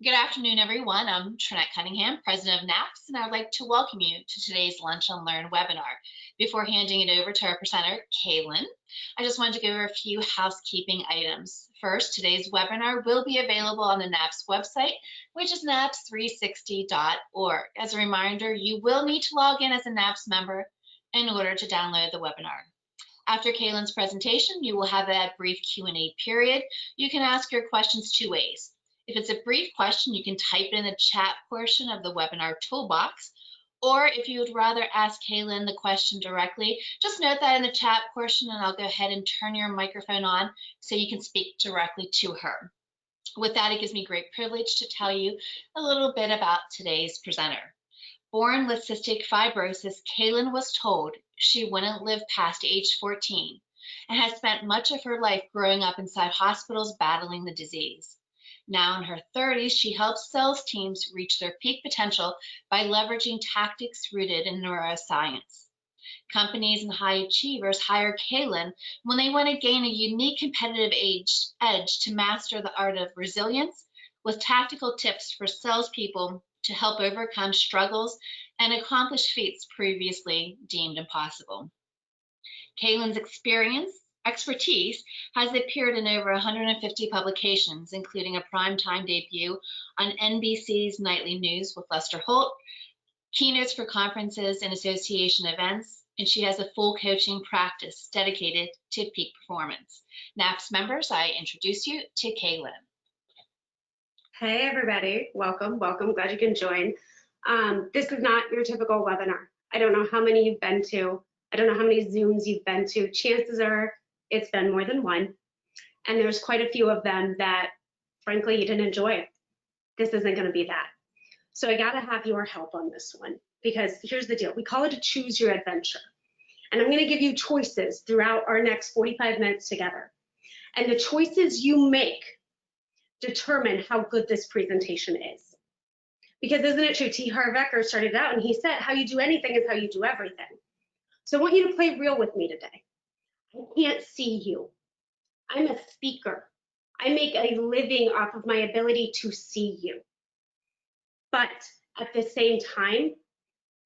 Good afternoon, everyone. I'm Trinette Cunningham, president of NAPS, and I would like to welcome you to today's Lunch and Learn webinar. Before handing it over to our presenter, Klyn, I just wanted to go over a few housekeeping items. First, today's webinar will be available on the NAPS website, which is naps360.org. As a reminder, you will need to log in as a NAPS member in order to download the webinar. After Klyn's presentation, you will have that brief Q&A period. You can ask your questions two ways. If it's a brief question, you can type it in the chat portion of the webinar toolbox, or if you would rather ask Klyn the question directly, just note that in the chat portion and I'll go ahead and turn your microphone on so you can speak directly to her. With that, it gives me great privilege to tell you a little bit about today's presenter. Born with cystic fibrosis, Klyn was told she wouldn't live past age 14 and has spent much of her life growing up inside hospitals battling the disease. Now in her 30s, she helps sales teams reach their peak potential by leveraging tactics rooted in neuroscience. Companies and high achievers hire Klyn when they want to gain a unique competitive edge to master the art of resilience with tactical tips for salespeople to help overcome struggles and accomplish feats previously deemed impossible. Klyn's expertise has appeared in over 150 publications, including a primetime debut on NBC's Nightly News with Lester Holt, keynotes for conferences and association events, and she has a full coaching practice dedicated to peak performance. NAPS members, I introduce you to Klyn. Hey everybody, welcome. Glad you can join. This is not your typical webinar. I don't know how many you've been to. I don't know how many Zooms you've been to. Chances are it's been more than one. And there's quite a few of them that, frankly, you didn't enjoy. This isn't going to be that. So I got to have your help on this one, because here's the deal. We call it a choose your adventure. And I'm going to give you choices throughout our next 45 minutes together. And the choices you make determine how good this presentation is. Because isn't it true? T. Harv Eker started out and he said, how you do anything is how you do everything. So I want you to play real with me today. I can't see you. I'm a speaker. I make a living off of my ability to see you. But at the same time,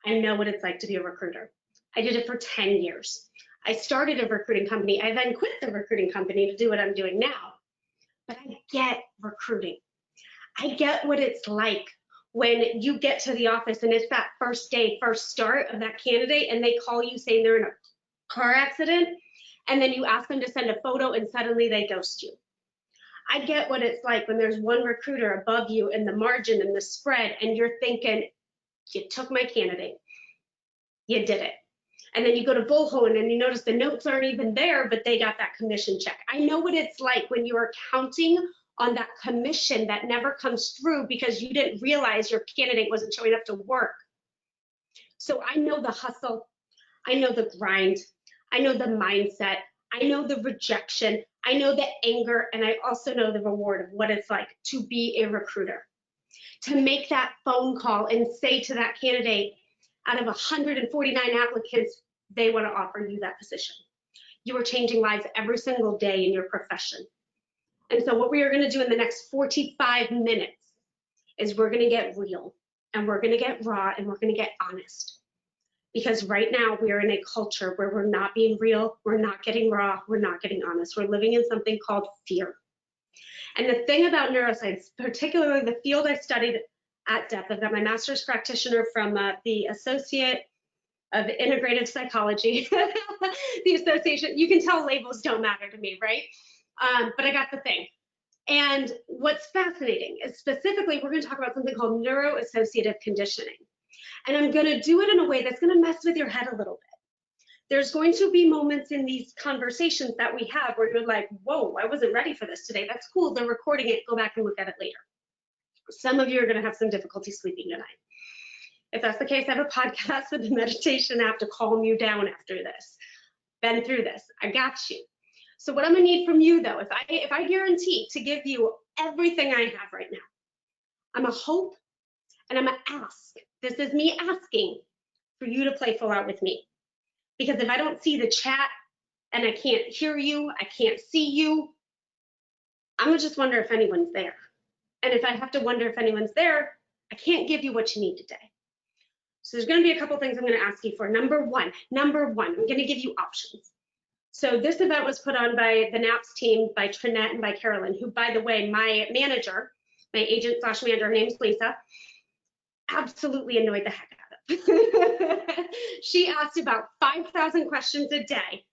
I know what it's like to be a recruiter. I did it for 10 years. I started a recruiting company. I then quit the recruiting company to do what I'm doing now. But I get recruiting. I get what it's like when you get to the office and it's that first day, first start of that candidate, and they call you saying they're in a car accident, and then you ask them to send a photo and suddenly they ghost you. I get what it's like when there's one recruiter above you in the margin and the spread, and you're thinking, you took my candidate. You did it. And then you go to Bullhorn and you notice the notes aren't even there, but they got that commission check. I know what it's like when you are counting on that commission that never comes through because you didn't realize your candidate wasn't showing up to work. So I know the hustle, I know the grind, I know the mindset, I know the rejection, I know the anger, and I also know the reward of what it's like to be a recruiter. To make that phone call and say to that candidate, out of 149 applicants, they want to offer you that position. You are changing lives every single day in your profession. And so what we are going to do in the next 45 minutes is we're going to get real, and we're going to get raw, and we're going to get honest. Because right now we are in a culture where we're not being real, we're not getting raw, we're not getting honest. We're living in something called fear. And the thing about neuroscience, particularly the field I studied at depth, I've got my master's practitioner from the Associate of Integrative Psychology, the association. You can tell labels don't matter to me, right? But I got the thing. And what's fascinating is specifically, we're going to talk about something called neuroassociative conditioning. And I'm going to do it in a way that's going to mess with your head a little bit. There's going to be moments in these conversations that we have where you're like, whoa, I wasn't ready for this today. That's cool. They're recording it. Go back and look at it later. Some of you are going to have some difficulty sleeping tonight. If that's the case, I have a podcast with a meditation app to calm you down after this. Been through this. I got you. So what I'm going to need from you, though, if I guarantee to give you everything I have right now, I'm going to hope and I'm going to ask. This is me asking for you to play full out with me. Because if I don't see the chat and I can't hear you, I can't see you, I'm going to just wonder if anyone's there. And if I have to wonder if anyone's there, I can't give you what you need today. So there's going to be a couple things I'm going to ask you for. Number one, I'm going to give you options. So this event was put on by the NAPS team, by Trinette and by Carolyn, who, by the way, my manager, my agent slash manager, her name's Lisa, absolutely annoyed the heck out of. She asked about 5,000 questions a day.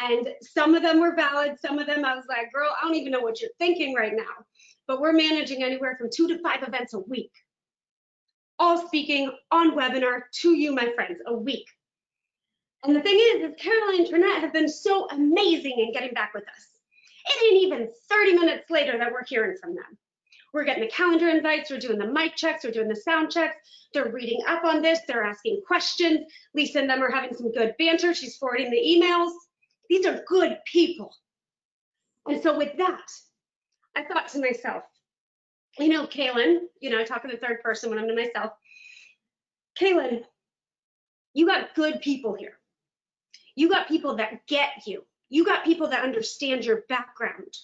And some of them were valid. Some of them I was like, girl, I don't even know what you're thinking right now. But we're managing anywhere from 2 to 5 events a week. All speaking on webinar to you, my friends, a week. And the thing is Carolyn and Trinette have been so amazing in getting back with us. It ain't even 30 minutes later that we're hearing from them. We're getting the calendar invites, we're doing the mic checks, we're doing the sound checks. They're reading up on this, they're asking questions. Lisa and them are having some good banter. She's forwarding the emails. These are good people. And so with that, I thought to myself, you know, Kaylin, you know, I talk in the third person when I'm to myself. Kaylin, you got good people here. You got people that get you. You got people that understand your background.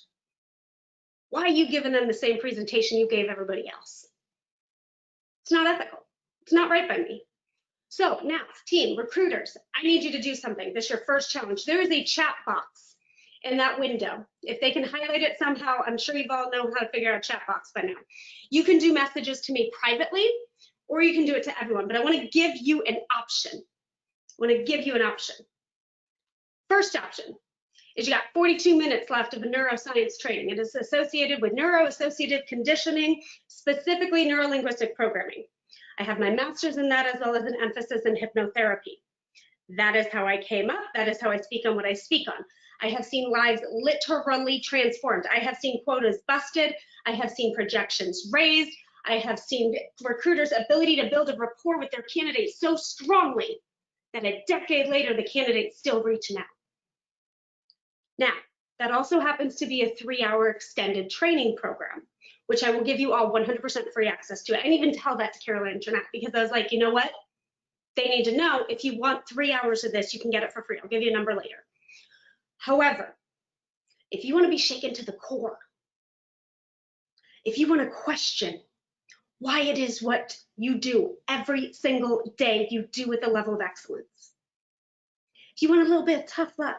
Why are you giving them the same presentation you gave everybody else? It's not ethical. It's not right by me. So now, team, recruiters, I need you to do something. This is your first challenge. There is a chat box in that window. If they can highlight it somehow, I'm sure you've all know how to figure out chat box by now. You can do messages to me privately, or you can do it to everyone, but I want to give you an option. I want to give you an option. First option is you got 42 minutes left of a neuroscience training. It is associated with neuro-associative conditioning, specifically neuro-linguistic programming. I have my master's in that as well as an emphasis in hypnotherapy. That is how I came up. That is how I speak on what I speak on. I have seen lives literally transformed. I have seen quotas busted. I have seen projections raised. I have seen recruiters' ability to build a rapport with their candidates so strongly that a decade later, the candidate's still reaching out. Now, that also happens to be a 3-hour extended training program, which I will give you all 100% free access to. I didn't even tell that to Carolyn and Trinette because I was like, you know what? They need to know if you want 3 hours of this, you can get it for free. I'll give you a number later. However, if you want to be shaken to the core, if you want to question why it is what you do every single day you do with a level of excellence, if you want a little bit of tough love,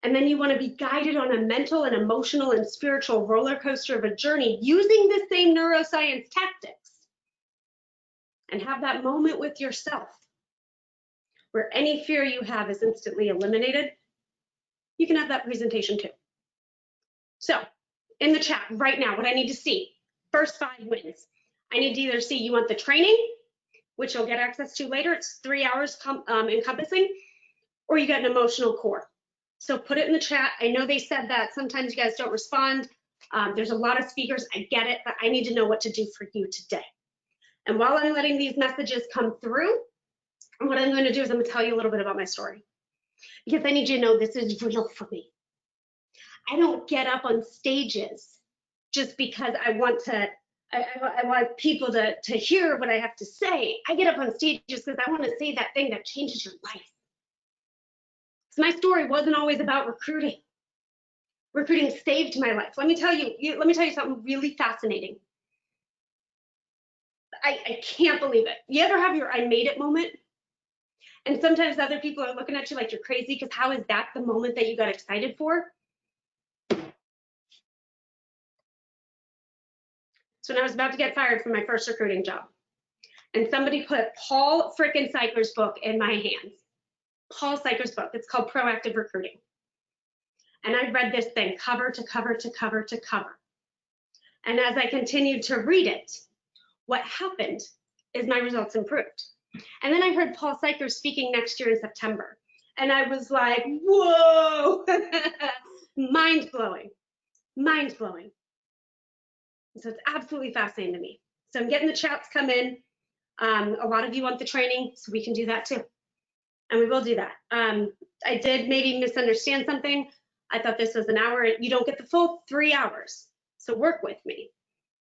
and then you want to be guided on a mental and emotional and spiritual roller coaster of a journey using the same neuroscience tactics, and have that moment with yourself where any fear you have is instantly eliminated, you can have that presentation too. So in the chat right now, what I need to see, first 5 wins. I need to either see you want the training, which you'll get access to later. It's 3 hours encompassing, or you got an emotional core. So put it in the chat. I know they said that sometimes you guys don't respond. There's a lot of speakers, I get it, but I need to know what to do for you today. And while I'm letting these messages come through, what I'm going to do is I'm going to tell you a little bit about my story, because I need you to know this is real for me. I don't get up on stages just because I want to, I want people to hear what I have to say. I get up on stages because I want to say that thing that changes your life. So my story wasn't always about recruiting. Recruiting saved my life. Let me tell you something really fascinating. I can't believe it. You ever have your I made it moment? And sometimes other people are looking at you like you're crazy because how is that the moment that you got excited for? So when I was about to get fired from my first recruiting job, and somebody put Paul frickin' Seiker's book in my hands. Paul Seiker's book. It's called Proactive Recruiting. And I read this thing cover to cover to cover to cover. And as I continued to read it, what happened is my results improved. And then I heard Paul Seiker speaking next year in September. And I was like, whoa, mind blowing, mind blowing. So it's absolutely fascinating to me. So I'm getting the chats come in. A lot of you want the training, so we can do that too. And we will do that. I did maybe misunderstand something. I thought this was an hour. You don't get the full 3 hours. So work with me.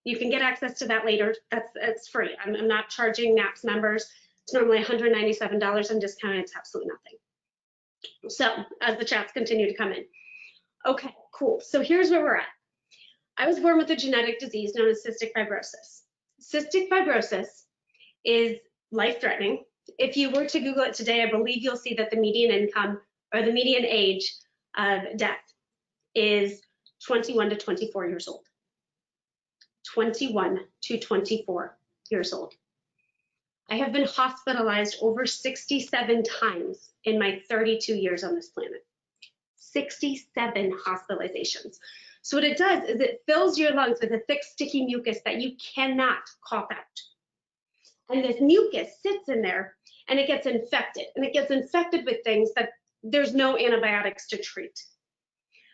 You can get access to that later. That's free. I'm not charging NAPS members. It's normally $197. I'm discounting. It's absolutely nothing. So as the chats continue to come in. Okay, cool. So here's where we're at. I was born with a genetic disease known as cystic fibrosis. Cystic fibrosis is life-threatening. If you were to Google it today, I believe you'll see that the median income or the median age of death is 21 to 24 years old. 21 to 24 years old. I have been hospitalized over 67 times in my 32 years on this planet. 67 hospitalizations. So what it does is it fills your lungs with a thick, sticky mucus that you cannot cough out. And this mucus sits in there and it gets infected. And it gets infected with things that there's no antibiotics to treat.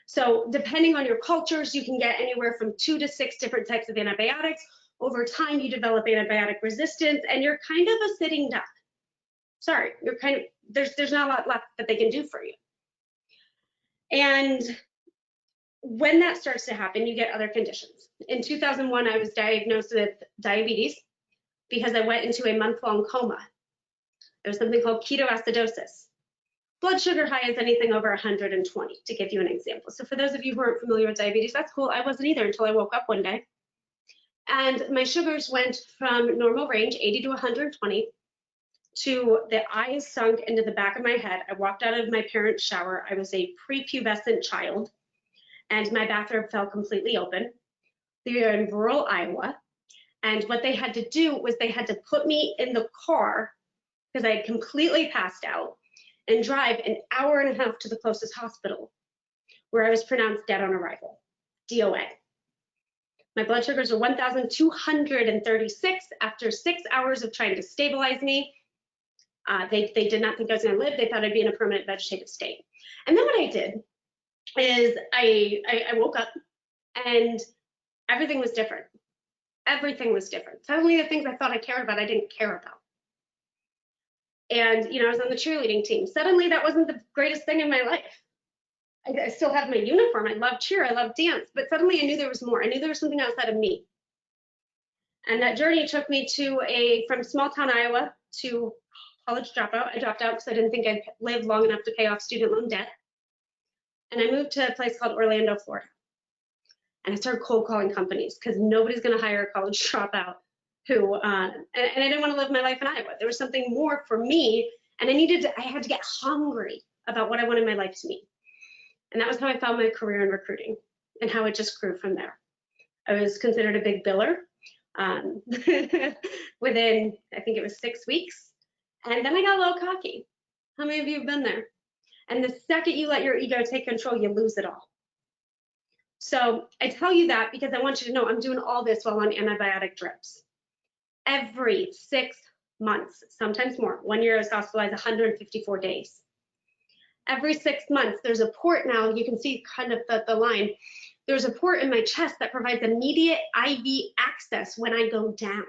So depending on your cultures, you can get anywhere from 2 to 6 different types of antibiotics. Over time, you develop antibiotic resistance and you're kind of a sitting duck. Sorry, you're kind of, there's not a lot left that they can do for you. And when that starts to happen, you get other conditions. In 2001, I was diagnosed with diabetes because I went into a month-long coma. There was something called ketoacidosis. Blood sugar high is anything over 120, to give you an example. So for those of you who aren't familiar with diabetes, that's cool. I wasn't either until I woke up one day. And my sugars went from normal range, 80 to 120, to the eyes sunk into the back of my head. I walked out of my parents' shower. I was a prepubescent child, and my bathrobe fell completely open. We were in rural Iowa, and what they had to do was they had to put me in the car, because I had completely passed out, and drive an hour and a half to the closest hospital, where I was pronounced dead on arrival, DOA. My blood sugars were 1,236 after 6 hours of trying to stabilize me. They did not think I was going to live. They thought I'd be in a permanent vegetative state. And then what I did is I woke up and everything was different. Everything was different. Suddenly the things I thought I cared about, I didn't care about. And, you know, I was on the cheerleading team. Suddenly that wasn't the greatest thing in my life. I still have my uniform. I love cheer. I love dance. But suddenly I knew there was more. I knew there was something outside of me. And that journey took me to from small town Iowa to college dropout. I dropped out because I didn't think I'd live long enough to pay off student loan debt. And I moved to a place called Orlando, Florida. And I started cold calling companies because nobody's going to hire a college dropout who, and I didn't want to live my life in Iowa. There was something more for me. And I had to get hungry about what I wanted my life to mean. And that was how I found my career in recruiting and how it just grew from there. I was considered a big biller within, I think it was 6 weeks. And then I got a little cocky. How many of you have been there? And the second you let your ego take control, you lose it all. So I tell you that because I want you to know I'm doing all this while on antibiotic drips. Every 6 months, sometimes more. 1 year I was hospitalized 154 days. Every 6 months, there's a port now, you can see kind of the line. There's a port in my chest that provides immediate IV access when I go down.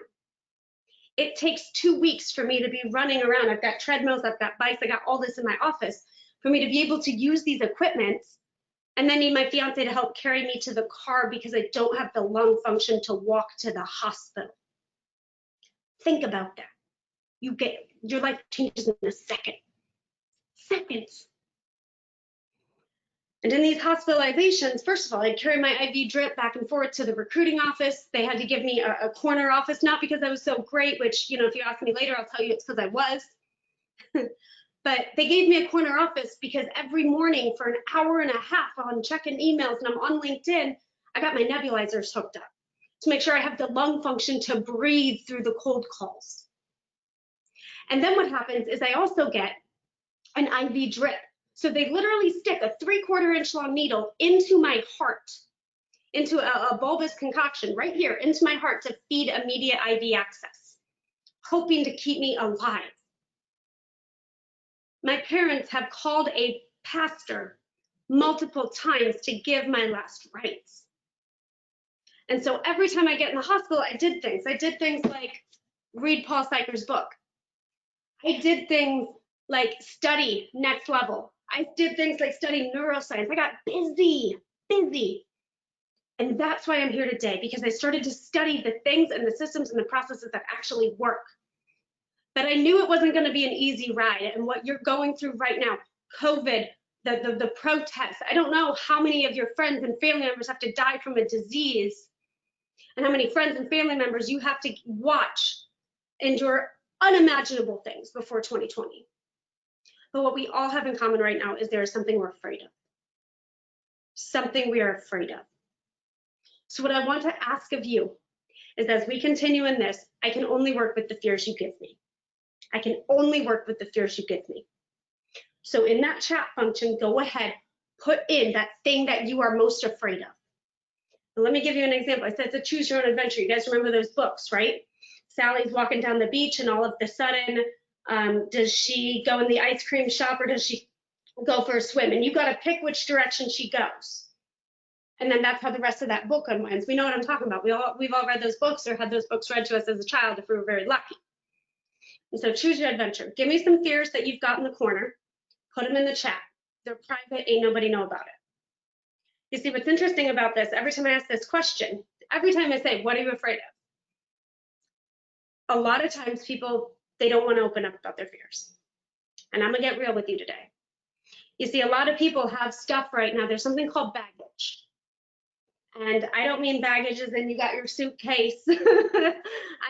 It takes 2 weeks for me to be running around. I've got treadmills, I've got bikes, I got all this in my office for me to be able to use these equipments and then need my fiance to help carry me to the car because I don't have the lung function to walk to the hospital. Think about that. Your life changes in a second. Seconds. And in these hospitalizations, first of all, I'd carry my IV drip back and forth to the recruiting office. They had to give me a corner office, not because I was so great, which, you know, if you ask me later, I'll tell you it's because I was. But they gave me a corner office because every morning for an hour and a half while I'm checking emails and I'm on LinkedIn, I got my nebulizers hooked up to make sure I have the lung function to breathe through the cold calls. And then what happens is I also get an IV drip. So they literally stick a 3/4 inch long needle into my heart, into a bulbous concoction right here into my heart to feed immediate IV access, hoping to keep me alive. My parents have called a pastor multiple times to give my last rites. And so every time I get in the hospital, I did things. I did things like read Paul Seiker's book. I did things like study next level. I did things like study neuroscience. I got busy. And that's why I'm here today, because I started to study the things and the systems and the processes that actually work. But I knew it wasn't going to be an easy ride. And what you're going through right now, COVID, the protests. I don't know how many of your friends and family members have to die from a disease, and how many friends and family members you have to watch endure unimaginable things before 2020. But what we all have in common right now is there is something we're afraid of. Something we are afraid of. So what I want to ask of you is, as we continue in this, I can only work with the fears you give me. I can only work with the fears you give me. So in that chat function, go ahead, put in that thing that you are most afraid of. And let me give you an example. I said it's a choose your own adventure. You guys remember those books, right? Sally's walking down the beach, and all of a sudden, does she go in the ice cream shop, or does she go for a swim? And you got to pick which direction she goes. And then that's how the rest of that book unwinds. We know what I'm talking about. We've all read those books or had those books read to us as a child if we were very lucky. And so choose your adventure. Give me some fears that you've got in the corner. Put them in the chat. They're private. Ain't nobody know about it. You see, what's interesting about this, every time I ask this question, every time I say, what are you afraid of? A lot of times people, they don't want to open up about their fears. And I'm going to get real with you today. You see, a lot of people have stuff right now. There's something called baggage. And I don't mean baggage as in you got your suitcase. I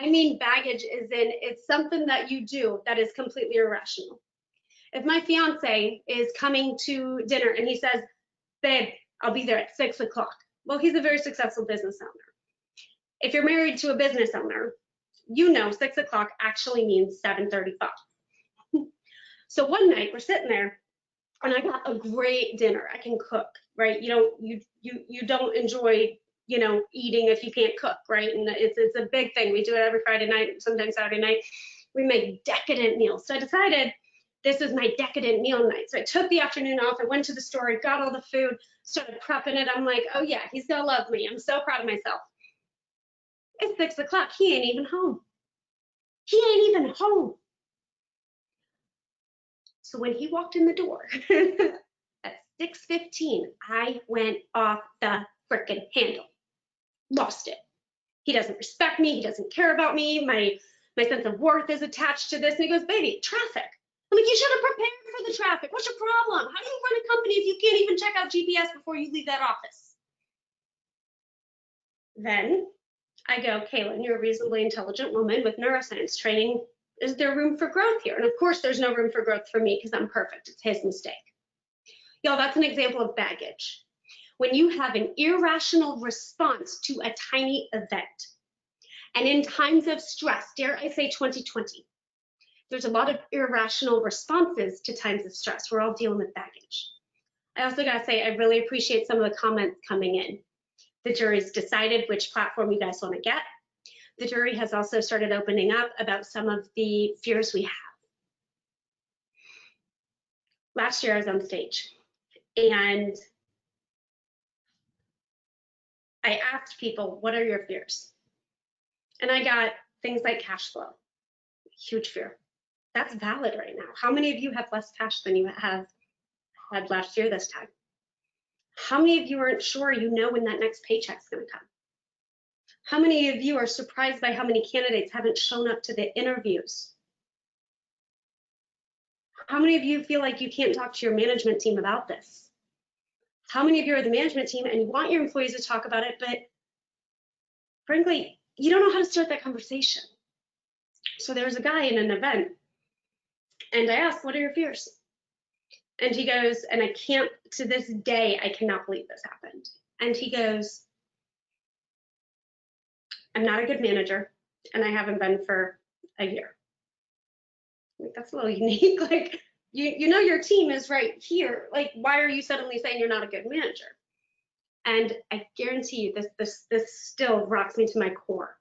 mean baggage as in it's something that you do that is completely irrational. If my fiance is coming to dinner and he says, babe, I'll be there at 6 o'clock. Well, he's a very successful business owner. If you're married to a business owner, you know 6 o'clock actually means 7:35. So one night we're sitting there and I got a great dinner. I can cook, right? You don't enjoy, eating if you can't cook, right? And it's a big thing. We do it every Friday night, sometimes Saturday night. We make decadent meals. So I decided this is my decadent meal night. So I took the afternoon off. I went to the store, I got all the food, started prepping it. I'm like, oh yeah, he's gonna love me. I'm so proud of myself. It's 6 o'clock. He ain't even home. He ain't even home. So when he walked in the door at 6:15, I went off the frickin' handle. Lost it. He doesn't respect me. He doesn't care about me. My sense of worth is attached to this. And he goes, baby, traffic. I'm like, you should have prepared for the traffic. What's your problem? How do you run a company if you can't even check out GPS before you leave that office? Then I go, Kaylin, you're a reasonably intelligent woman with neuroscience training. Is there room for growth here? And of course, there's no room for growth for me because I'm perfect. It's his mistake. Y'all, that's an example of baggage. When you have an irrational response to a tiny event. And in times of stress, dare I say 2020, there's a lot of irrational responses to times of stress. We're all dealing with baggage. I also gotta say, I really appreciate some of the comments coming in. The jury's decided which platform you guys wanna get. The jury has also started opening up about some of the fears we have. Last year I was on stage and I asked people, what are your fears? And I got things like cash flow, huge fear. That's valid right now. How many of you have less cash than you have had last year this time? How many of you aren't sure you know when that next paycheck's gonna come? How many of you are surprised by how many candidates haven't shown up to the interviews? How many of you feel like you can't talk to your management team about this? How many of you are the management team and you want your employees to talk about it, but frankly, you don't know how to start that conversation? So there was a guy in an event and I asked, what are your fears? And he goes, and I can't, to this day, I cannot believe this happened. And he goes, I'm not a good manager and I haven't been for a year. Like, that's a little unique. Like, you know your team is right here. Like, why are you suddenly saying you're not a good manager? And I guarantee you, this still rocks me to my core.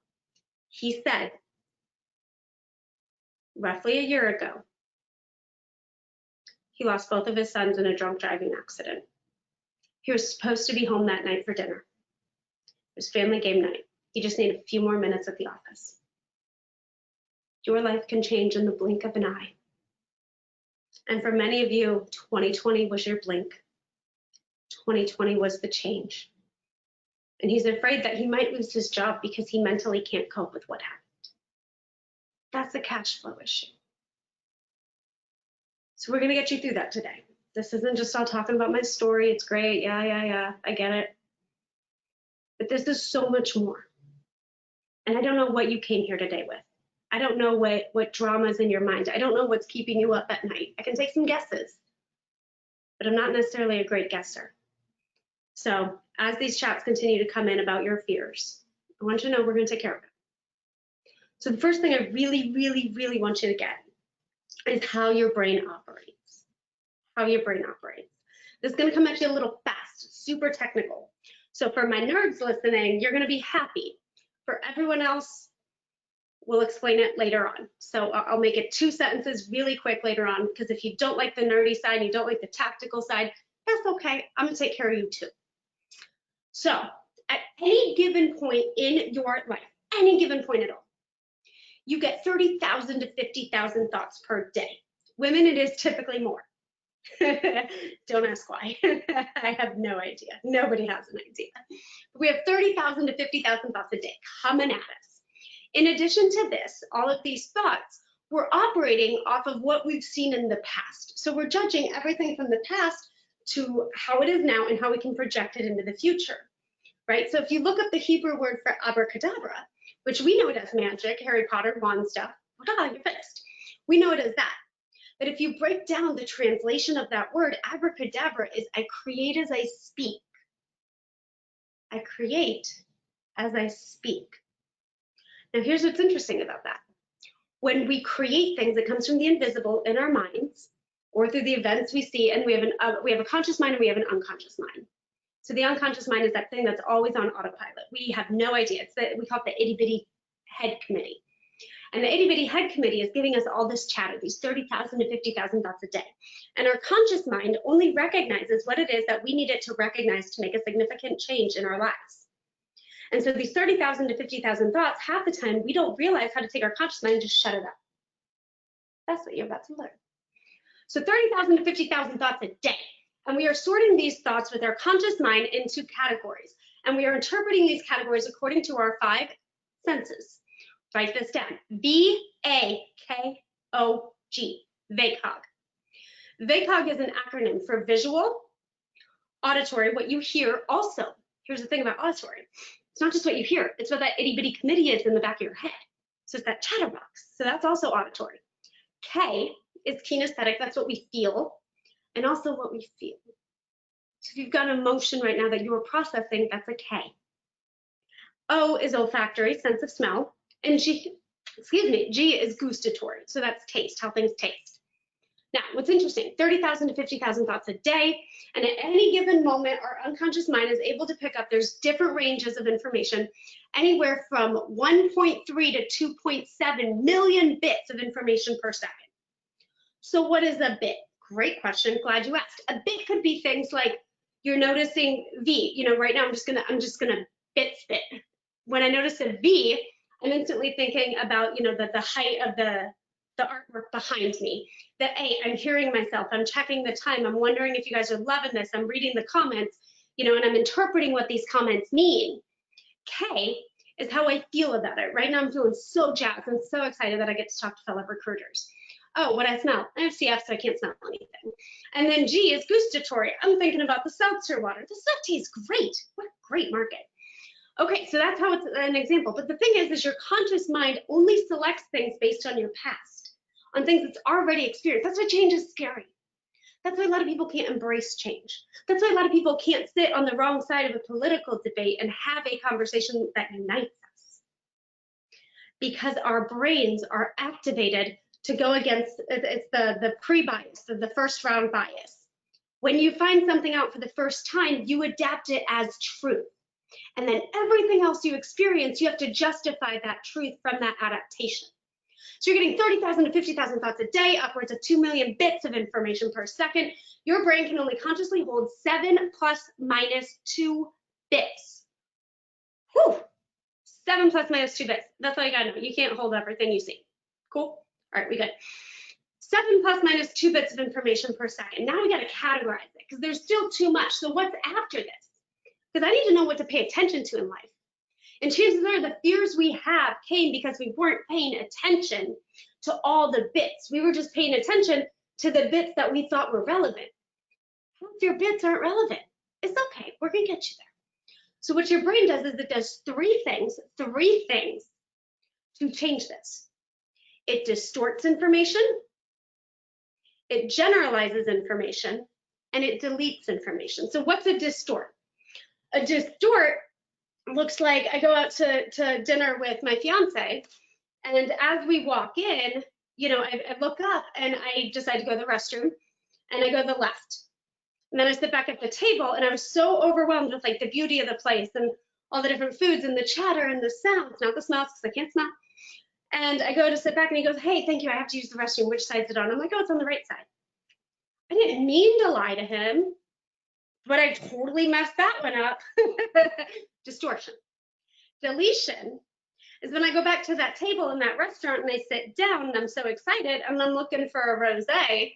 He said, roughly a year ago, he lost both of his sons in a drunk driving accident. He was supposed to be home that night for dinner. It was family game night. He just needed a few more minutes at the office. Your life can change in the blink of an eye. And for many of you, 2020 was your blink. 2020 was the change. And he's afraid that he might lose his job because he mentally can't cope with what happened. That's a cash flow issue. So we're going to get you through that today. This isn't just all talking about my story. It's great. Yeah. I get it. But this is so much more. And I don't know what you came here today with. I don't know what drama's in your mind. I don't know what's keeping you up at night. I can take some guesses, but I'm not necessarily a great guesser. So as these chats continue to come in about your fears, I want you to know we're going to take care of it. So the first thing I really, really, really want you to get is how your brain operates. How your brain operates. This is going to come at you a little fast, super technical. So for my nerds listening, you're going to be happy. For everyone else, we'll explain it later on. So I'll make it 2 sentences really quick later on, because if you don't like the nerdy side and you don't like the tactical side, that's okay. I'm going to take care of you too. So at any given point in your life, any given point at all, you get 30,000 to 50,000 thoughts per day. Women, it is typically more. Don't ask why. I have no idea. Nobody has an idea. But we have 30,000 to 50,000 thoughts a day coming at us. In addition to this, all of these thoughts, we're operating off of what we've seen in the past. So we're judging everything from the past to how it is now and how we can project it into the future, right? So if you look up the Hebrew word for abracadabra, which we know it as magic, Harry Potter, wand stuff, you're fixed. We know it as that. But if you break down the translation of that word, abracadabra is I create as I speak. I create as I speak. Now here's what's interesting about that. When we create things, it comes from the invisible in our minds or through the events we see, and we have a conscious mind and we have an unconscious mind. So the unconscious mind is that thing that's always on autopilot. We have no idea. We call it the itty bitty head committee. And the itty bitty head committee is giving us all this chatter, these 30,000 to 50,000 thoughts a day. And our conscious mind only recognizes what it is that we need it to recognize to make a significant change in our lives. And so these 30,000 to 50,000 thoughts, half the time we don't realize how to take our conscious mind and just shut it up. That's what you're about to learn. So 30,000 to 50,000 thoughts a day. And we are sorting these thoughts with our conscious mind into categories. And we are interpreting these categories according to our 5 senses. Write this down. V-A-K-O-G, VAKOG. VAKOG is an acronym for visual, auditory, what you hear also. Here's the thing about auditory. It's not just what you hear, it's what that itty bitty committee is in the back of your head. So it's that chatterbox. So that's also auditory. K is kinesthetic, that's what we feel, and also what we feel. So if you've got an emotion right now that you are processing, that's a K. O is olfactory, sense of smell. And G is gustatory, so that's taste, how things taste. Now, what's interesting, 30,000 to 50,000 thoughts a day, and at any given moment, our unconscious mind is able to pick up, there's different ranges of information, anywhere from 1.3 to 2.7 million bits of information per second. So what is a bit? Great question, glad you asked. A bit could be things like you're noticing V, right now I'm just gonna bit spit. When I notice a V, I'm instantly thinking about, the height of the artwork behind me. The A, I'm hearing myself, I'm checking the time, I'm wondering if you guys are loving this, I'm reading the comments, and I'm interpreting what these comments mean. K is how I feel about it. Right now I'm feeling so jazzed and so excited that I get to talk to fellow recruiters. Oh, what I smell. I have CF, so I can't smell anything. And then G is gustatory. I'm thinking about the seltzer water. The stuff tastes great. What a great market. Okay, so that's how it's an example. But the thing is your conscious mind only selects things based on your past, on things it's already experienced. That's why change is scary. That's why a lot of people can't embrace change. That's why a lot of people can't sit on the wrong side of a political debate and have a conversation that unites us. Because our brains are activated to go against, it's the pre-bias, the first round bias. When you find something out for the first time, you adapt it as truth. And then everything else you experience, you have to justify that truth from that adaptation. So you're getting 30,000 to 50,000 thoughts a day, upwards of 2 million bits of information per second. Your brain can only consciously hold 7 plus minus 2 bits. Whew. 7 plus minus 2 bits. That's all you gotta know. You can't hold everything you see. Cool? All right, we good. 7 plus minus 2 bits of information per second. Now we gotta categorize it because there's still too much. So what's after this? Because I need to know what to pay attention to in life. And chances are the fears we have came because we weren't paying attention to all the bits. We were just paying attention to the bits that we thought were relevant. half your bits aren't relevant. It's okay, we're gonna get you there. So what your brain does is it does three things to change this. It distorts information, it generalizes information, and it deletes information. So what's a distort? A distort looks like I go out to dinner with my fiance, and as we walk in, I look up and I decide to go to the restroom, and I go to the left. And then I sit back at the table, and I was so overwhelmed with like the beauty of the place and all the different foods and the chatter and the sounds, not the smells because I can't smell. And I go to sit back, and he goes, "Hey, thank you, I have to use the restroom. Which side's it on?" I'm like, "Oh, it's on the right side." I didn't mean to lie to him, but I totally messed that one up. Distortion. Deletion is when I go back to that table in that restaurant and I sit down and I'm so excited and I'm looking for a rosé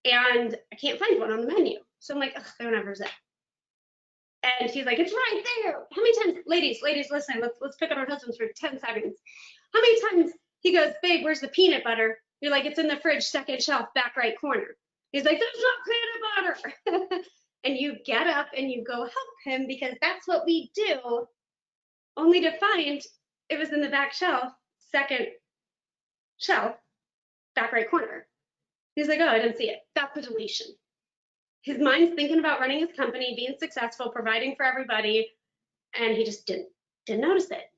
and I can't find one on the menu. So I'm like, "Ugh, they don't have rosé." And he's like, "It's right there." How many times, ladies, listen, let's pick on our husbands for 10 seconds. How many times he goes, "Babe, where's the peanut butter?" You're like, "It's in the fridge, second shelf, back right corner." He's like, "There's no peanut butter." And you get up and you go help him because that's what we do, only to find it was in the back shelf, second shelf, back right corner. He's like, "Oh, I didn't see it." That's the deletion. His mind's thinking about running his company, being successful, providing for everybody, and he just didn't notice it.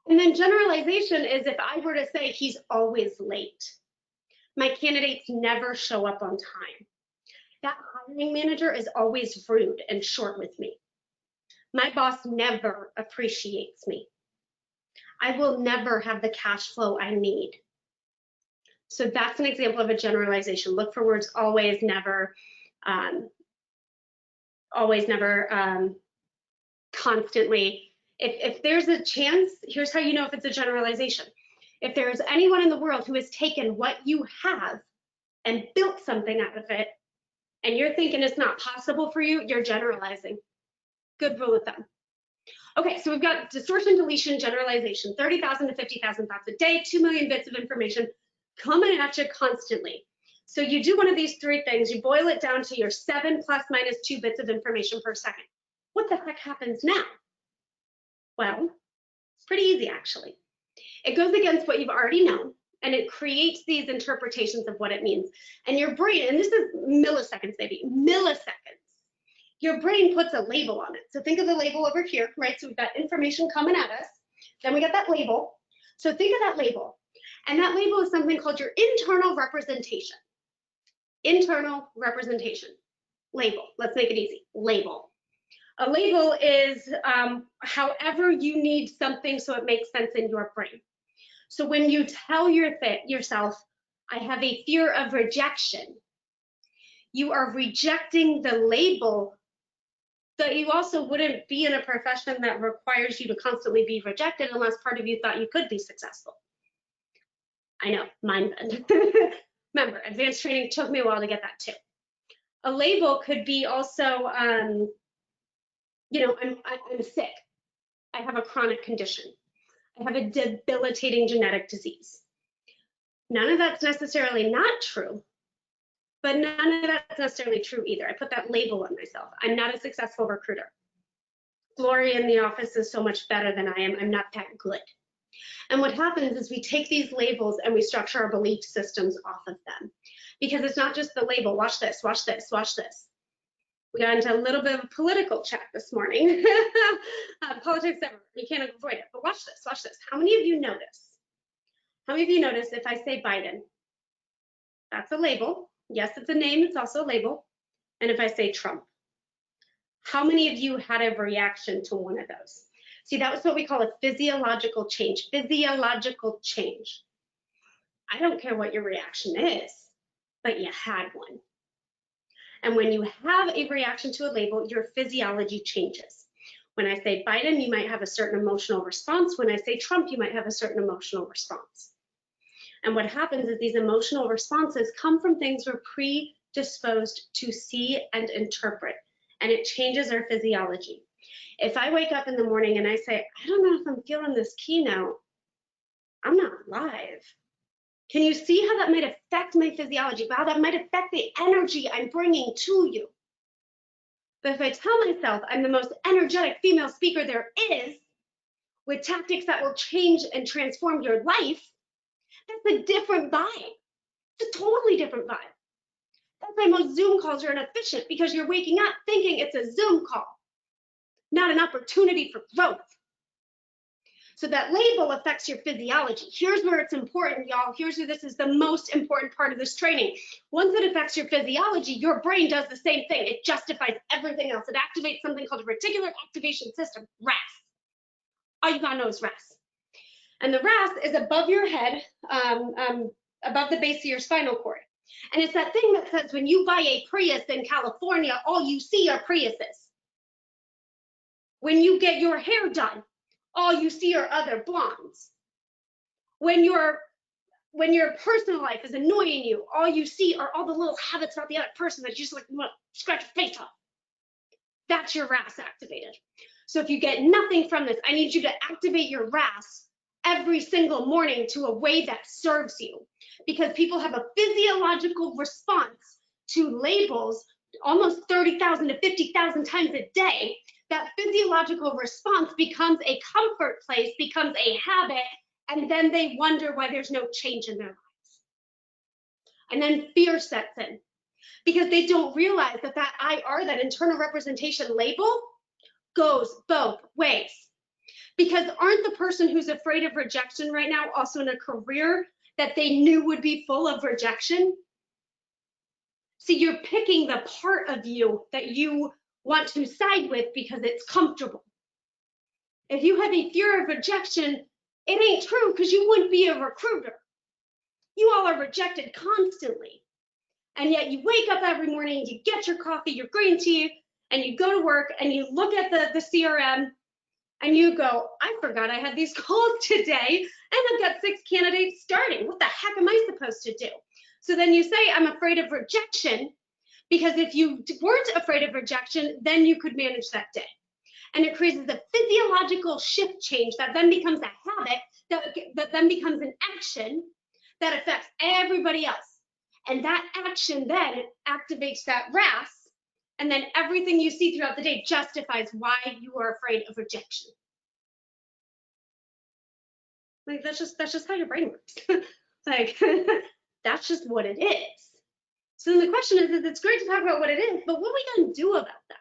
And then generalization is if I were to say he's always late. My candidates never show up on time. That hiring manager is always rude and short with me. My boss never appreciates me. I will never have the cash flow I need. So that's an example of a generalization. Look for words always, never, constantly. If there's a chance, here's how you know if it's a generalization. If there's anyone in the world who has taken what you have and built something out of it, and you're thinking it's not possible for you, you're generalizing. Good rule of thumb. Okay, so we've got distortion, deletion, generalization, 30,000 to 50,000 thoughts a day, 2 million bits of information coming at you constantly. So you do one of these three things, you boil it down to your 7 plus minus 2 bits of information per second. What the heck happens now? Well, it's pretty easy actually. It goes against what you've already known, and it creates these interpretations of what it means. And your brain, and this is milliseconds, baby, milliseconds. Your brain puts a label on it. So think of the label over here, right? So we've got information coming at us. Then we got that label. So think of that label. And that label is something called your internal representation. Internal representation. Label. Let's make it easy. Label. A label is however you need something so it makes sense in your brain. So when you tell yourself, "I have a fear of rejection," you are rejecting the label that you also wouldn't be in a profession that requires you to constantly be rejected unless part of you thought you could be successful. I know, mind bend. Remember, advanced training took me a while to get that too. A label could be also, I'm sick. I have a chronic condition. I have a debilitating genetic disease. None of that's necessarily not true, but none of that's necessarily true either. I put that label on myself. I'm not a successful recruiter. Gloria in the office is so much better than I am. I'm not that good. And what happens is we take these labels and we structure our belief systems off of them. Because it's not just the label, watch this, watch this, watch this. We got into a little bit of a political chat this morning. Politics everywhere, you can't avoid it, but watch this, watch this. How many of you notice? How many of you notice if I say Biden? That's a label. Yes, it's a name, it's also a label. And if I say Trump? How many of you had a reaction to one of those? See, that was what we call a physiological change. Physiological change. I don't care what your reaction is, but you had one. And when you have a reaction to a label, your physiology changes. When I say Biden, you might have a certain emotional response. When I say Trump, you might have a certain emotional response. And what happens is these emotional responses come from things we're predisposed to see and interpret, and it changes our physiology. If I wake up in the morning and I say, "I don't know if I'm feeling this keynote," I'm not live. Can you see how that might affect my physiology, how that might affect the energy I'm bringing to you? But if I tell myself I'm the most energetic female speaker there is, with tactics that will change and transform your life, that's a different vibe. It's a totally different vibe. That's why most Zoom calls are inefficient, because you're waking up thinking it's a Zoom call, not an opportunity for growth. So that label affects your physiology. Here's where it's important, y'all. Here's where this is the most important part of this training. Once it affects your physiology, your brain does the same thing. It justifies everything else. It activates something called a reticular activation system, RAS. All you gotta know is RAS. And the RAS is above your head, above the base of your spinal cord. And it's that thing that says when you buy a Prius in California, all you see are Priuses. When you get your hair done, all you see are other blondes. When your personal life is annoying you, all you see are all the little habits about the other person that you just like want to scratch your face off. That's your RAS activated. So if you get nothing from this, I need you to activate your RAS every single morning to a way that serves you, because people have a physiological response to labels almost 30,000 to 50,000 times a day. That physiological response becomes a comfort place, becomes a habit, and then they wonder why there's no change in their lives. And then fear sets in, because they don't realize that that IR, that internal representation label, goes both ways. Because aren't the person who's afraid of rejection right now also in a career that they knew would be full of rejection? See, you're picking the part of you that you want to side with because it's comfortable. If you have a fear of rejection, it ain't true, because you wouldn't be a recruiter. You all are rejected constantly. And yet you wake up every morning, you get your coffee, your green tea, and you go to work and you look at the CRM and you go, I forgot I had these calls today and I've got 6 candidates starting. What the heck am I supposed to do? So then you say, I'm afraid of rejection, because if you weren't afraid of rejection, then you could manage that day. And it creates a physiological shift change that then becomes a habit, that then becomes an action that affects everybody else. And that action then activates that RAS, and then everything you see throughout the day justifies why you are afraid of rejection. Like, that's just how your brain works. Like, that's just what it is. So then the question is it's great to talk about what it is, but what are we gonna do about that?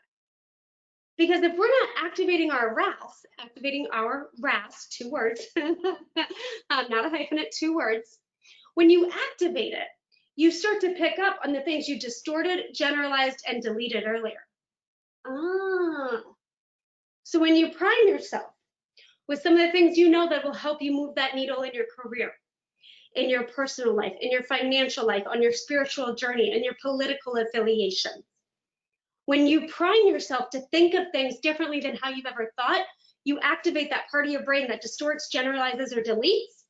Because if we're not activating our RAS, 2 words, not a hyphenate, 2 words, when you activate it, you start to pick up on the things you distorted, generalized, and deleted earlier. So when you prime yourself with some of the things you know that will help you move that needle in your career, in your personal life, in your financial life, on your spiritual journey, in your political affiliation, when you prime yourself to think of things differently than how you've ever thought, you activate that part of your brain that distorts, generalizes, or deletes,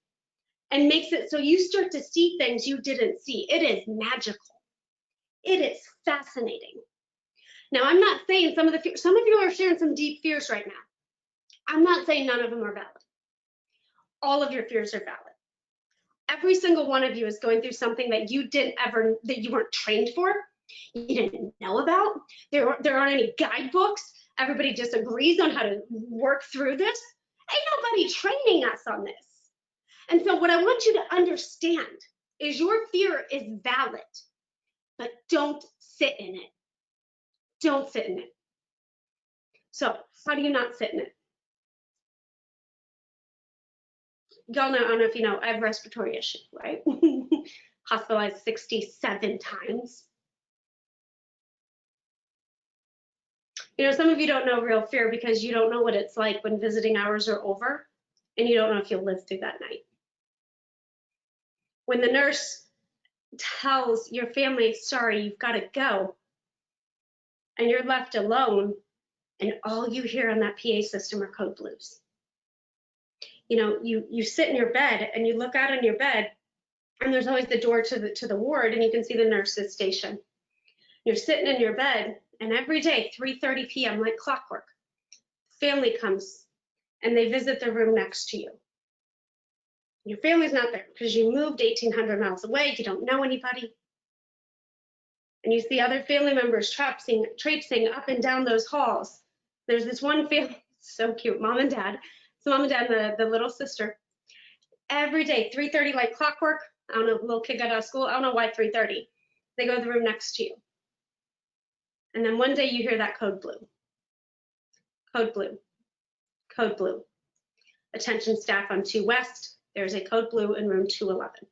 and makes it so you start to see things you didn't see. It is magical. It is fascinating. Now, I'm not saying some of you are sharing some deep fears right now. I'm not saying none of them are valid. All of your fears are valid. Every single one of you is going through something that you weren't trained for, you didn't know about. There aren't any guidebooks. Everybody disagrees on how to work through this. Ain't nobody training us on this. And so what I want you to understand is your fear is valid, but don't sit in it. Don't sit in it. So how do you not sit in it? Y'all know, I don't know if you know, I have respiratory issue, right? Hospitalized 67 times. You know, some of you don't know real fear because you don't know what it's like when visiting hours are over, and you don't know if you'll live through that night. When the nurse tells your family, sorry, you've got to go, and you're left alone, and all you hear on that PA system are code blues. You know, you sit in your bed and you look out on your bed, and there's always the door to the ward, and you can see the nurse's station. You're sitting in your bed, and every day, 3:30 p.m., like clockwork, family comes and they visit the room next to you. Your family's not there because you moved 1,800 miles away. You don't know anybody. And you see other family members traipsing up and down those halls. There's this one family, so cute, mom and dad. So mom and dad and the little sister. Every day, 3:30 like clockwork. I don't know, little kid got out of school. I don't know why 3:30. They go to the room next to you. And then one day you hear that code blue. Code blue. Code blue. Attention staff on 2 West. There's a code blue in room 211.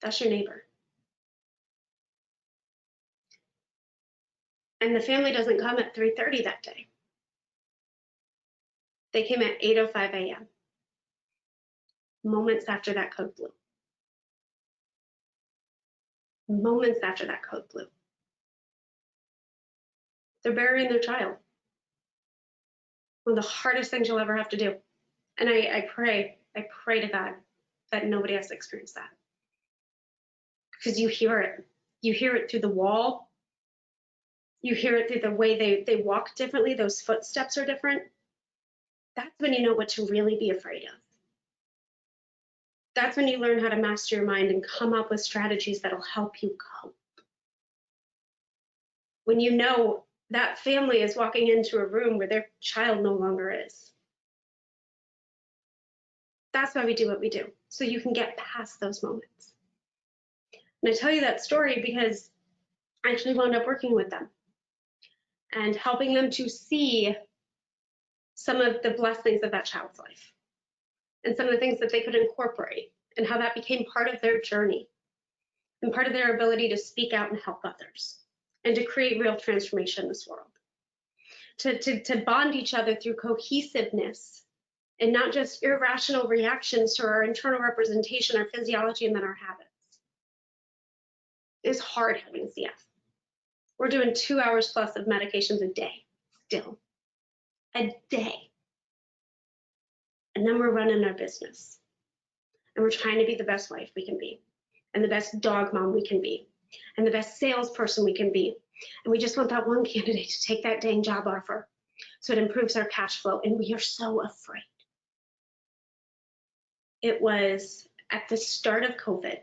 That's your neighbor. And the family doesn't come at 3:30 that day. They came at 8:05 a.m. Moments after that code blue. Moments after that code blue. They're burying their child. One of the hardest things you'll ever have to do. And I pray to God that nobody has to experience that. Because you hear it. You hear it through the wall. You hear it through the way they walk differently. Those footsteps are different. That's when you know what to really be afraid of. That's when you learn how to master your mind and come up with strategies that'll help you cope. When you know that family is walking into a room where their child no longer is. That's why we do what we do, so you can get past those moments. And I tell you that story because I actually wound up working with them and helping them to see some of the blessings of that child's life and some of the things that they could incorporate and how that became part of their journey and part of their ability to speak out and help others and to create real transformation in this world. To bond each other through cohesiveness and not just irrational reactions to our internal representation, our physiology, and then our habits. It's hard having CF. We're doing 2 hours plus of medications a day, still. A day. And then we're running our business. And we're trying to be the best wife we can be, and the best dog mom we can be, and the best salesperson we can be. And we just want that one candidate to take that dang job offer so it improves our cash flow. And we are so afraid. It was at the start of COVID.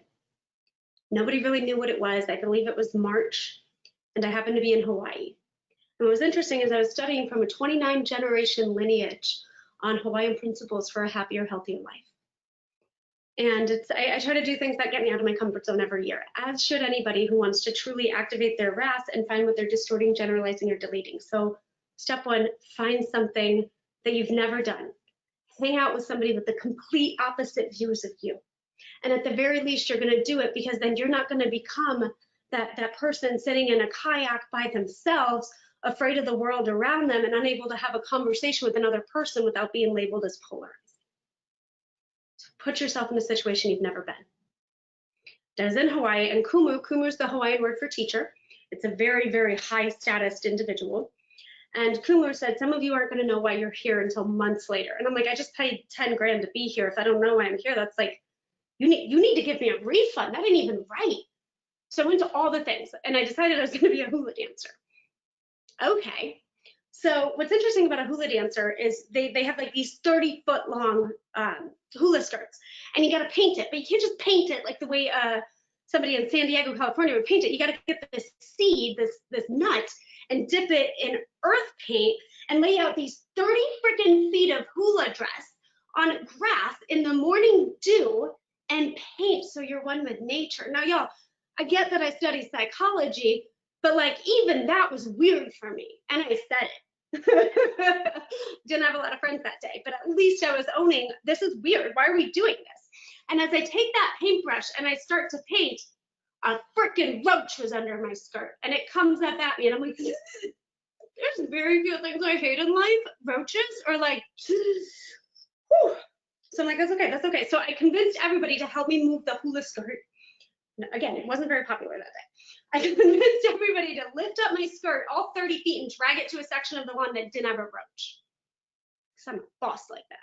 Nobody really knew what it was. I believe it was March, and I happened to be in Hawaii. And what was interesting is I was studying from a 29-generation lineage on Hawaiian principles for a happier, healthier life. And I try to do things that get me out of my comfort zone every year, as should anybody who wants to truly activate their RAS and find what they're distorting, generalizing, or deleting. So step 1, find something that you've never done. Hang out with somebody with the complete opposite views of you. And at the very least, you're going to do it because then you're not going to become that person sitting in a kayak by themselves, afraid of the world around them and unable to have a conversation with another person without being labeled as polarized. So put yourself in a situation you've never been. That is in Hawaii, and kumu is the Hawaiian word for teacher. It's a very, very high status individual. And Kumu said, some of you aren't going to know why you're here until months later. And I'm like, I just paid 10 grand to be here. If I don't know why I'm here, that's like, you need to give me a refund. That ain't even right. So I went to all the things, and I decided I was going to be a hula dancer. Okay. So what's interesting about a hula dancer is they have like these 30-foot long hula skirts, and you got to paint it, but you can't just paint it like the way somebody in San Diego, California would paint it. You got to get this seed, this nut, and dip it in earth paint and lay out these 30 freaking feet of hula dress on grass in the morning dew and paint so you're one with nature. Now, y'all, I get that I study psychology, but like even that was weird for me, and I said it. Didn't have a lot of friends that day, but at least I was owning, this is weird. Why are we doing this? And as I take that paintbrush and I start to paint, a freaking roach was under my skirt, and it comes up at me, and I'm like, there's very few things I hate in life. Roaches are like, whew. So I'm like, that's okay, that's okay. So I convinced everybody to help me move the hula skirt. Again, it wasn't very popular that day. I convinced everybody to lift up my skirt all 30 feet and drag it to a section of the lawn that didn't have a roach. Because I'm a boss like that.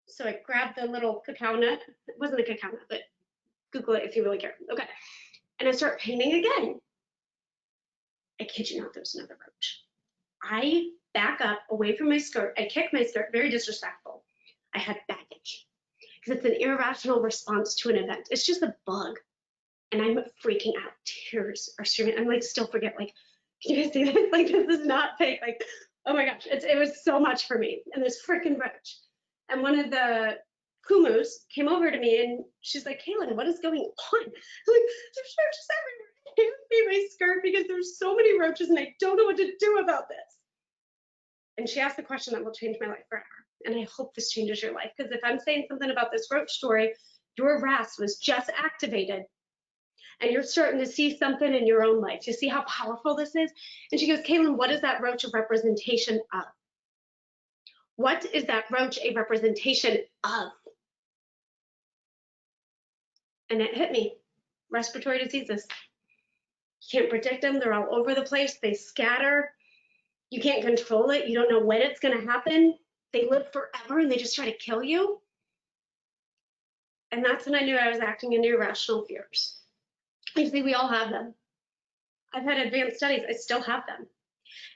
So I grabbed the little cacao nut. It wasn't a cacao nut, but Google it if you really care. Okay. And I start painting again. I kid you not, there was another roach. I back up away from my skirt. I kick my skirt, very disrespectful. I had baggage because it's an irrational response to an event. It's just a bug. And I'm freaking out. Tears are streaming. I'm like, still forget, like, can you guys see this? Like, this is not fake. Like, oh my gosh, it was so much for me. And this freaking roach. And one of the kumus came over to me and she's like, Kaylin, what is going on? I'm like, there's roaches everywhere. I can't see my skirt because there's so many roaches and I don't know what to do about this. And she asked the question that will change my life forever. And I hope this changes your life, because if I'm saying something about this roach story, your RAS was just activated and you're starting to see something in your own life. You see how powerful this is? And she goes, Kaylin, what is that roach a representation of? What is that roach a representation of? And it hit me. Respiratory diseases. You can't predict them. They're all over the place. They scatter. You can't control it. You don't know when it's going to happen. They live forever and they just try to kill you. And that's when I knew I was acting in irrational fears. You see, we all have them. I've had advanced studies. I still have them.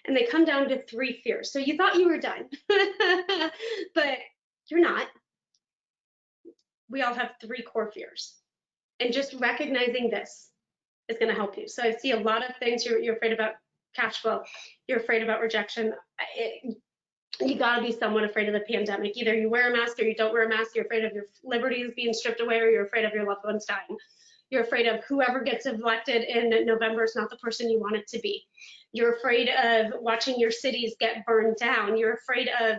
And they come down to 3 fears. So you thought you were done, but you're not. We all have 3 core fears. And just recognizing this is going to help you. So I see a lot of things. You're afraid about cash flow. You're afraid about rejection. You got to be somewhat afraid of the pandemic. Either you wear a mask or you don't wear a mask. You're afraid of your liberties being stripped away, or you're afraid of your loved ones dying. You're afraid of whoever gets elected in November is not the person you want it to be. You're afraid of watching your cities get burned down. You're afraid of,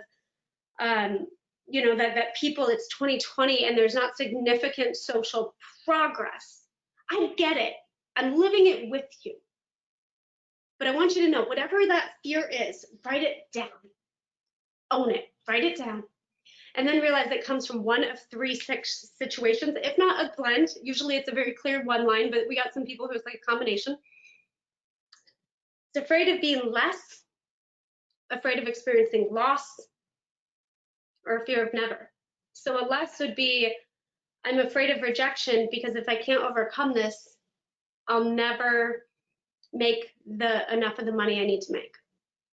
that people, it's 2020 and there's not significant social progress. I get it. I'm living it with you. But I want you to know, whatever that fear is, write it down. Own it. Write it down. And then realize it comes from one of 3 situations, if not a blend. Usually it's a very clear one line, but we got some people who it's like a combination. It's afraid of being less, afraid of experiencing loss, or fear of never. So a less would be, I'm afraid of rejection because if I can't overcome this, I'll never make enough of the money I need to make.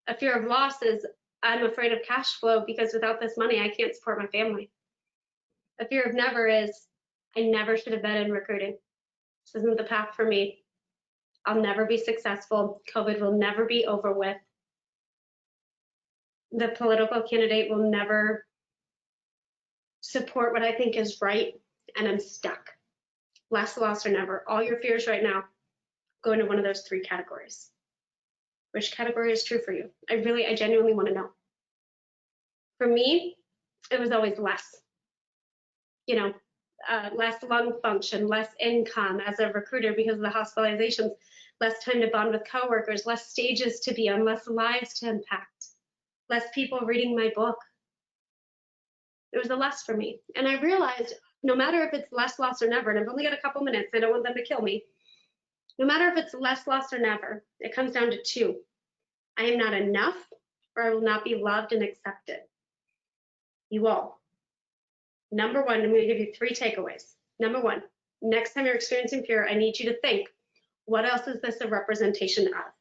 A fear of loss is, I'm afraid of cash flow because without this money, I can't support my family. A fear of never is, I never should have been in recruiting. This isn't the path for me. I'll never be successful. COVID will never be over with. The political candidate will never support what I think is right, and I'm stuck. Less, loss, or never. All your fears right now go into one of those 3 categories. Which category is true for you? I genuinely want to know. For me, it was always less. Less lung function, less income as a recruiter because of the hospitalizations, less time to bond with coworkers, less stages to be on, less lives to impact, less people reading my book. It was a less for me. And I realized no matter if it's less, loss, or never, and I've only got a couple minutes, I don't want them to kill me. No matter if it's less, loss, or never, it comes down to 2. I am not enough, or I will not be loved and accepted. You all. Number 1, I'm going to give you 3 takeaways. Number 1, next time you're experiencing fear, I need you to think, what else is this a representation of?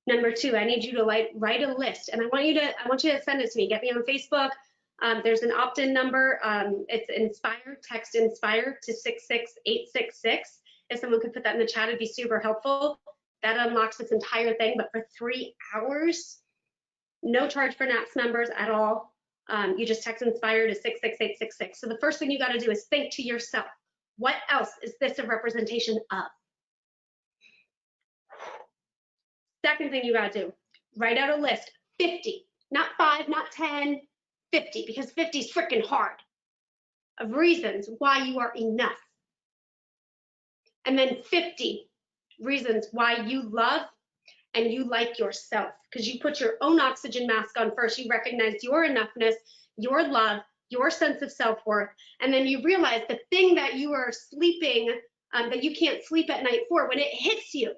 Number 2, I need you to write a list, and I want you to send it to me. Get me on Facebook. There's an opt-in number. It's Inspire. Text Inspire to 66866. If someone could put that in the chat, it'd be super helpful. That unlocks this entire thing, but for 3 hours, no charge for NAPS members at all. You just text Inspire to 66866. So the first thing you got to do is think to yourself, what else is this a representation of? Second thing you got to do, write out a list, 50, not 5, not 10, 50, because 50 is freaking hard, of reasons why you are enough. And then 50 reasons why you love and you like yourself, because you put your own oxygen mask on first. You recognize your enoughness, your love, your sense of self-worth, and then you realize the thing that you are sleeping, that you can't sleep at night for, when it hits you,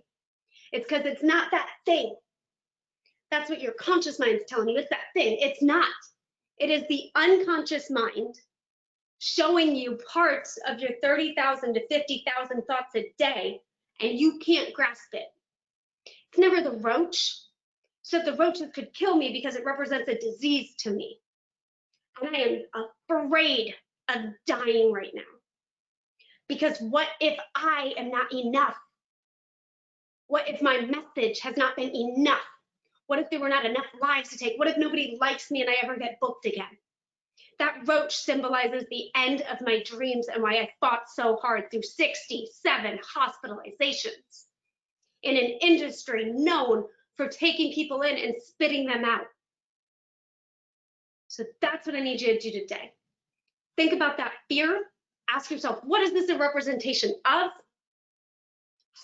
it's because it's not that thing. That's what your conscious mind's telling you. It's that thing. It's not. It is the unconscious mind showing you parts of your 30,000 to 50,000 thoughts a day, and you can't grasp it. It's never the roach. So the roaches could kill me because it represents a disease to me. And I am afraid of dying right now. Because what if I am not enough? What if my message has not been enough? What if there were not enough lives to take? What if nobody likes me and I ever get booked again? That roach symbolizes the end of my dreams and why I fought so hard through 67 hospitalizations in an industry known for taking people in and spitting them out. So that's what I need you to do today. Think about that fear. Ask yourself, what is this a representation of?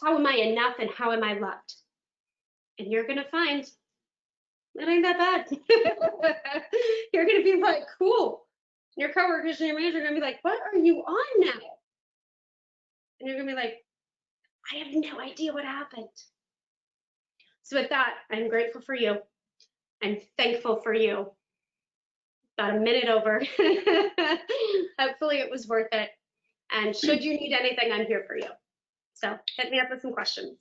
How am I enough and how am I loved? And you're going to find that ain't that bad. You're going to be like, cool. Your coworkers and your manager are going to be like, what are you on now? And you're going to be like, I have no idea what happened. So with that, I'm grateful for you. I'm thankful for you. About a minute over. Hopefully it was worth it. And should you need anything, I'm here for you. So hit me up with some questions.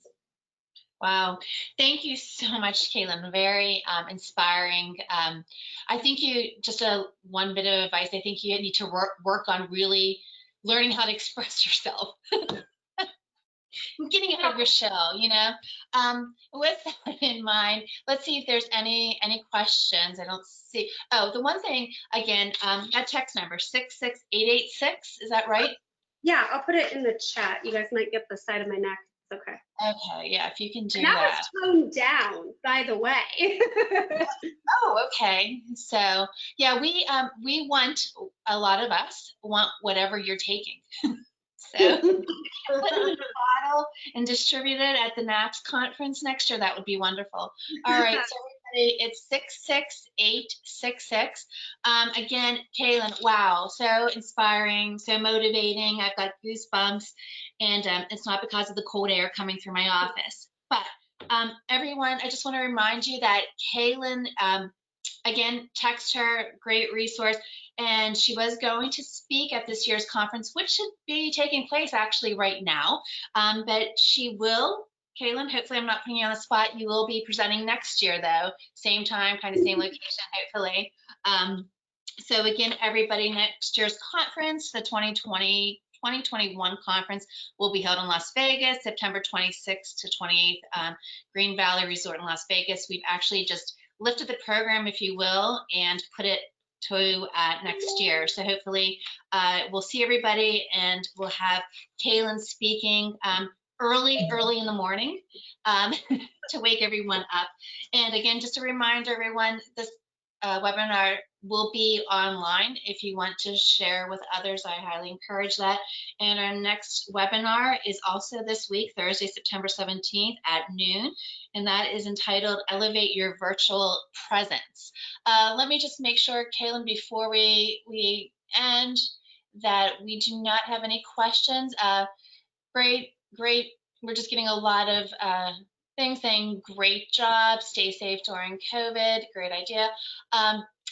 Wow. Thank you so much, Kaylin. Very inspiring. I think one bit of advice, I think you need to work on really learning how to express yourself. Getting out of your shell, with that in mind, let's see if there's any questions. I don't see. Oh, the one thing again, that text number 66886, is that right? Yeah, I'll put it in the chat. You guys might get the side of my neck. It's okay. Okay, yeah, if you can do that. That was toned down, by the way. Oh, okay. So yeah, we want, a lot of us want whatever you're taking. So put it in a bottle and distribute it at the NAPS conference next year. That would be wonderful. All right, so everybody, it's 66866. Again, Kaylin, wow, so inspiring, so motivating. I've got goosebumps, and it's not because of the cold air coming through my office. But everyone, I just want to remind you that Kaylin, again, text her, great resource. And she was going to speak at this year's conference, which should be taking place actually right now. But she will, Kaylin, hopefully I'm not putting you on the spot. You will be presenting next year though, same time, kind of same location, hopefully. So again, everybody, next year's conference, the 2021 conference will be held in Las Vegas, September 26th to 28th, Green Valley Resort in Las Vegas. We've actually just lifted the program, if you will, and put it to next year. So hopefully we'll see everybody, and we'll have Kaylin speaking early in the morning to wake everyone up. And again, just a reminder, everyone, this webinar will be online. If you want to share with others, I highly encourage that. And our next webinar is also this week, Thursday, September 17th at noon. And that is entitled Elevate Your Virtual Presence. Let me just make sure, Kaylin, before we end, that we do not have any questions. Great. We're just getting a lot of things saying, great job, stay safe during COVID, great idea.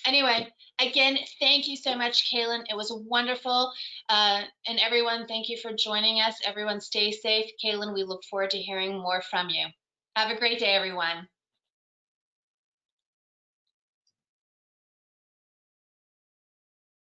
Anyway, again, thank you so much, Kaylin. It was wonderful. And everyone, thank you for joining us. Everyone stay safe. Kaylin, we look forward to hearing more from you. Have a great day, everyone.